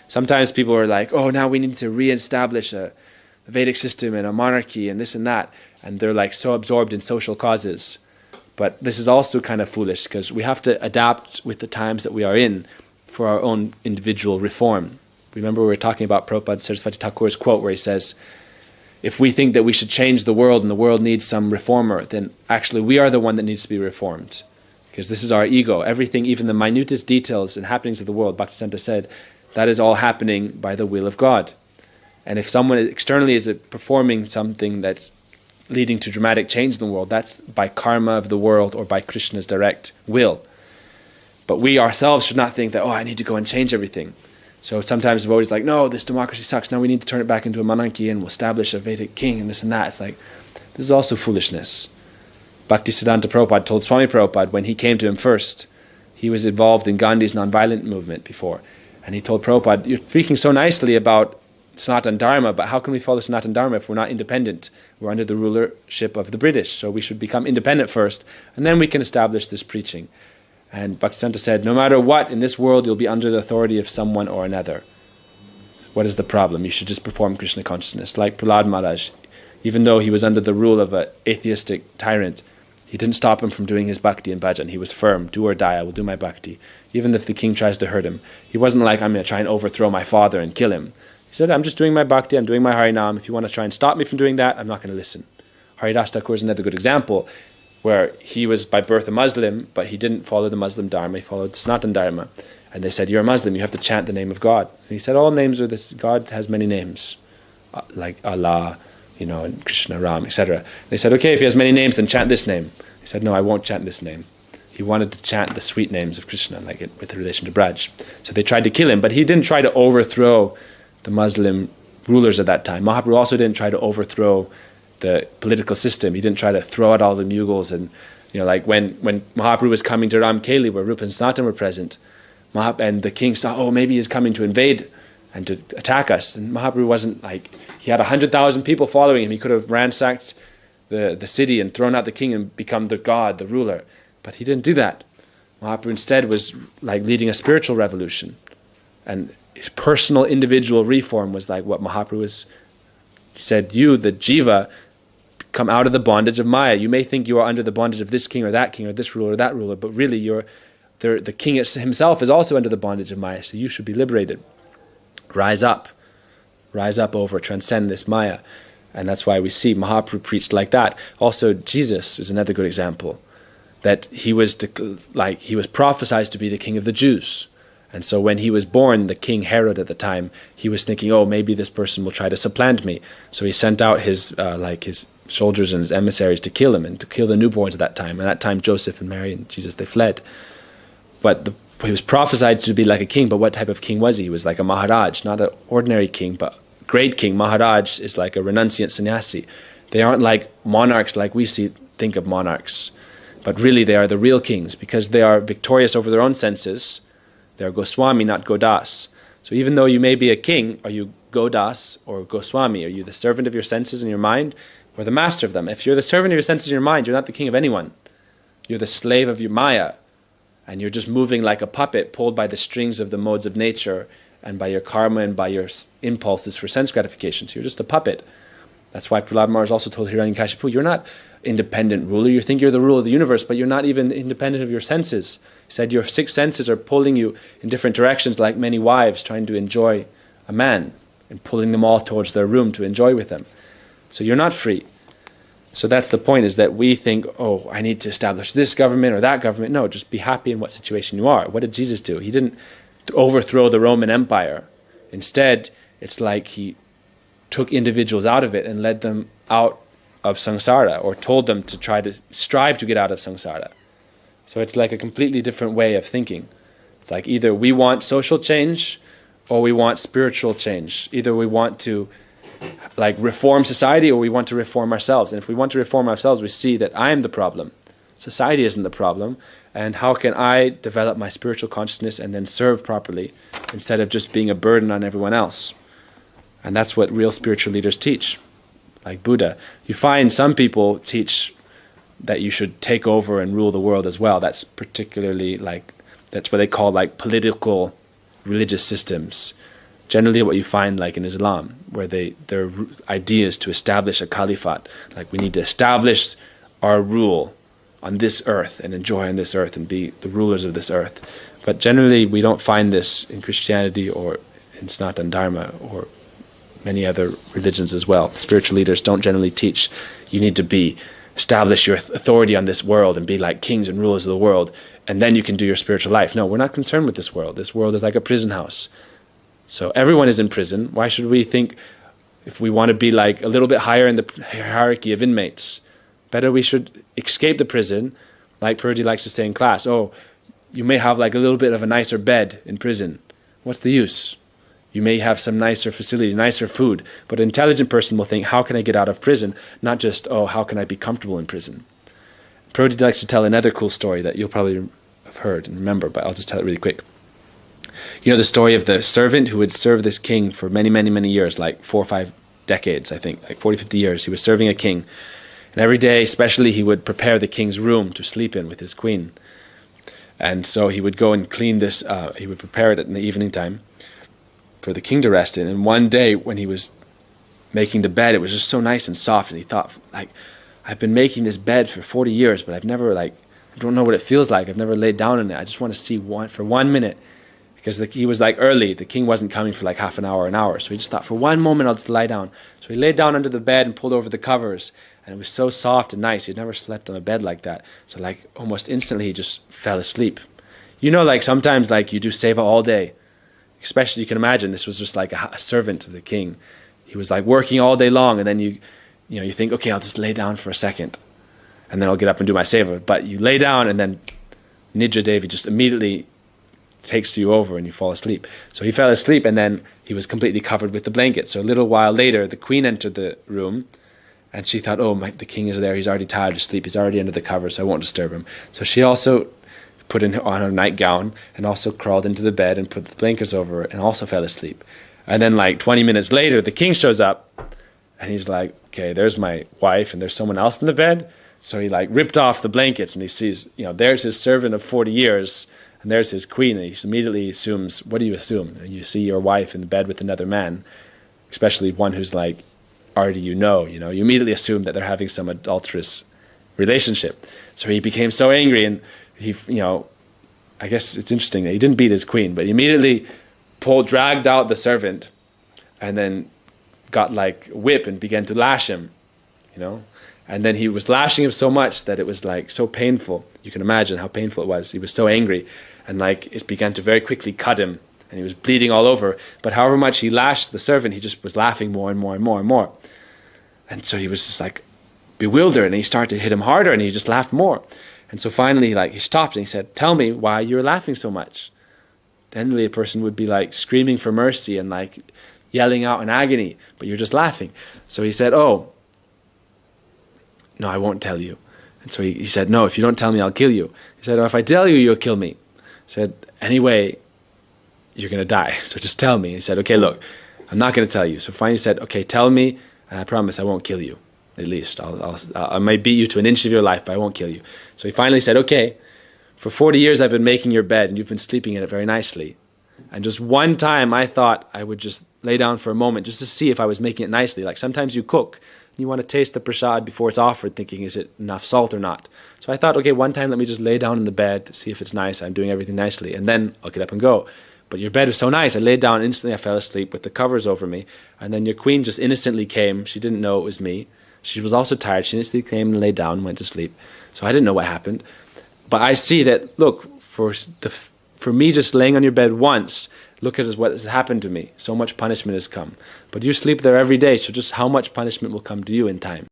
Sometimes people are like, oh, now we need to re-establish a Vedic system and a monarchy and this and that. And they're like so absorbed in social causes. But this is also kind of foolish because we have to adapt with the times that we are in for our own individual reform. Remember we were talking about Prabhupada Saraswati Thakur's quote where he says, if we think that we should change the world and the world needs some reformer, then actually we are the one that needs to be reformed. Because this is our ego. Everything, even the minutest details and happenings of the world, Bhaktisiddhanta said, that is all happening by the will of God. And if someone externally is performing something that's leading to dramatic change in the world, that's by karma of the world or by Krishna's direct will. But we ourselves should not think that, oh, I need to go and change everything. So sometimes the devotees like, no, this democracy sucks, now we need to turn it back into a monarchy and we'll establish a Vedic king and this and that. It's like, this is also foolishness. Bhaktisiddhanta Prabhupada told Swami Prabhupada when he came to him first, he was involved in Gandhi's nonviolent movement before, and he told Prabhupada, you're speaking so nicely about Sanatana Dharma, but how can we follow Sanatana Dharma if we're not independent? We're under the rulership of the British, so we should become independent first, and then we can establish this preaching. And Bhaktisiddhanta said, no matter what, in this world you'll be under the authority of someone or another. What is the problem? You should just perform Krishna consciousness. Like Prahlad Maharaj, even though he was under the rule of an atheistic tyrant, he didn't stop him from doing his bhakti and bhajan. He was firm, do or die, I will do my bhakti. Even if the king tries to hurt him. He wasn't like, I'm going to try and overthrow my father and kill him. He said, I'm just doing my bhakti, I'm doing my Harinam. If you want to try and stop me from doing that, I'm not going to listen. Haridas Thakur is another good example, where he was by birth a Muslim, but he didn't follow the Muslim Dharma, he followed the Sanatana Dharma. And they said, you're a Muslim, you have to chant the name of God. And he said, all names are this, God has many names, like Allah, and Krishna, Ram, etc. They said, okay, if he has many names, then chant this name. He said, no, I won't chant this name. He wanted to chant the sweet names of Krishna, like it with relation to Braj. So they tried to kill him, but he didn't try to overthrow the Muslim rulers at that time. Mahaprabhu also didn't try to overthrow the political system. He didn't try to throw out all the Mughals. And, like when Mahaprabhu was coming to Ramkeli, where Rupa and Sanatan were present, and the king saw, oh, maybe he's coming to invade and to attack us. And Mahaprabhu wasn't like, he had 100,000 people following him. He could have ransacked the city and thrown out the king and become the god, the ruler. But he didn't do that. Mahaprabhu instead was like leading a spiritual revolution. And his personal individual reform was like what Mahaprabhu was. He said, you, the jiva, come out of the bondage of Maya. You may think you are under the bondage of this king or this ruler or that ruler, but really the king himself is also under the bondage of Maya, so you should be liberated. Rise up over, transcend this Maya. And that's why we see Mahaprabhu preached like that. Also, Jesus is another good example, that he was prophesied to be the king of the Jews. And so when he was born, the king Herod at the time, he was thinking, oh, maybe this person will try to supplant me. So he sent out his soldiers and his emissaries to kill him and to kill the newborns at that time. And at that time, Joseph and Mary and Jesus, they fled. But he was prophesied to be like a king, but what type of king was he? He was like a Maharaj, not an ordinary king, but great king. Maharaj is like a renunciant sannyasi. They aren't like monarchs like we think of monarchs. But really they are the real kings because they are victorious over their own senses. They are Goswami, not Godas. So even though you may be a king, are you Godas or Goswami? Are you the servant of your senses and your mind or the master of them? If you're the servant of your senses and your mind, you're not the king of anyone. You're the slave of your Maya. And you're just moving like a puppet pulled by the strings of the modes of nature and by your karma and by your impulses for sense gratification. So you're just a puppet. That's why Prahlad Maharaj also told Hiranyakashipu, you're not independent ruler. You think you're the ruler of the universe, but you're not even independent of your senses. He said your 6 senses are pulling you in different directions like many wives trying to enjoy a man and pulling them all towards their room to enjoy with them. So you're not free. So that's the point, is that we think, oh, I need to establish this government or that government. No, just be happy in what situation you are. What did Jesus do? He didn't overthrow the Roman Empire. Instead, it's like he took individuals out of it and led them out of samsara, or told them to try to strive to get out of samsara. So it's like a completely different way of thinking. It's like either we want social change or we want spiritual change. Either we want to reform society or we want to reform ourselves. And if we want to reform ourselves, we see that I am the problem. Society isn't the problem. And how can I develop my spiritual consciousness and then serve properly instead of just being a burden on everyone else? And that's what real spiritual leaders teach. Like Buddha. You find some people teach that you should take over and rule the world as well. That's particularly that's what they call political religious systems. generally what you find like in Islam, where their idea is to establish a caliphate. Like, we need to establish our rule on this earth and enjoy on this earth and be the rulers of this earth. But generally we don't find this in Christianity or in Sanatana Dharma or many other religions as well. Spiritual leaders don't generally teach you need to establish your authority on this world and be like kings and rulers of the world, and then you can do your spiritual life. No, we're not concerned with this world. This world is like a prison house. So everyone is in prison. Why should we think, if we want to be like a little bit higher in the hierarchy of inmates, better we should escape the prison, like Purdy likes to say in class. Oh, you may have like a little bit of a nicer bed in prison. What's the use? You may have some nicer facility, nicer food, but an intelligent person will think, how can I get out of prison? Not just, oh, how can I be comfortable in prison? Purdy likes to tell another cool story that you'll probably have heard and remember, but I'll just tell it really quick. You know the story of the servant who would serve this king for many, many, many years, like 4 or 5 decades, I think, like 40, 50 years. He was serving a king. And every day, especially, he would prepare the king's room to sleep in with his queen. And so he would go and clean this, he would prepare it in the evening time for the king to rest in. And one day when he was making the bed, it was just so nice and soft. And he thought, like, I've been making this bed for 40 years, but I've never, like, I don't know what it feels like. I've never laid down in it. I just want to see for 1 minute. Because he was like early. The king wasn't coming for like half an hour. So he just thought, for 1 moment, I'll just lie down. So he laid down under the bed and pulled over the covers. And it was so soft and nice. He'd never slept on a bed like that. So like almost instantly, he just fell asleep. You know, like sometimes like you do seva all day. Especially, you can imagine, this was just like a servant to the king. He was like working all day long. And then you think, okay, I'll just lay down for a second. And then I'll get up and do my seva. But you lay down and then Nidra Devi just immediately takes you over and you fall asleep. So he fell asleep and then he was completely covered with the blanket. So a little while later, the queen entered the room and she thought, oh, the king is there. He's already tired of sleep. He's already under the covers, so I won't disturb him. So she also put on her nightgown and also crawled into the bed and put the blankets over it and also fell asleep. And then like 20 minutes later, the king shows up and he's like, okay, there's my wife and there's someone else in the bed. So he like ripped off the blankets and he sees, there's his servant of 40 years and there's his queen. And he immediately assumes, what do you assume? You see your wife in bed with another man, especially one who's like already you immediately assume that they're having some adulterous relationship. So he became so angry and he, I guess it's interesting that he didn't beat his queen, but he immediately dragged out the servant and then got like a whip and began to lash him, And then he was lashing him so much that it was like so painful. You can imagine how painful it was. He was so angry and like it began to very quickly cut him and he was bleeding all over. But however much he lashed the servant, he just was laughing more and more and more and more. And so he was just like bewildered and he started to hit him harder and he just laughed more. And so finally like he stopped and he said, tell me why you're laughing so much. Generally a person would be like screaming for mercy and like yelling out in agony, but you're just laughing. So he said, oh, no, I won't tell you. And so he said, no, if you don't tell me, I'll kill you. He said, oh, if I tell you, you'll kill me. He said, anyway, you're going to die. So just tell me. He said, okay, look, I'm not going to tell you. So finally he said, okay, tell me, and I promise I won't kill you. At least I might beat you to an inch of your life, but I won't kill you. So he finally said, okay, for 40 years I've been making your bed and you've been sleeping in it very nicely. And just one time I thought I would just lay down for a moment just to see if I was making it nicely. Like sometimes you cook, you want to taste the prasad before it's offered, thinking, is it enough salt or not? So I thought, okay, one time let me just lay down in the bed, see if it's nice, I'm doing everything nicely, and then I'll get up and go. But your bed was so nice, I laid down, instantly I fell asleep with the covers over me, and then your queen just innocently came, she didn't know it was me. She was also tired, she instantly came and lay down and went to sleep. So I didn't know what happened. But I see that, look, for me just laying on your bed once, look at what has happened to me. So much punishment has come. But you sleep there every day, so just how much punishment will come to you in time?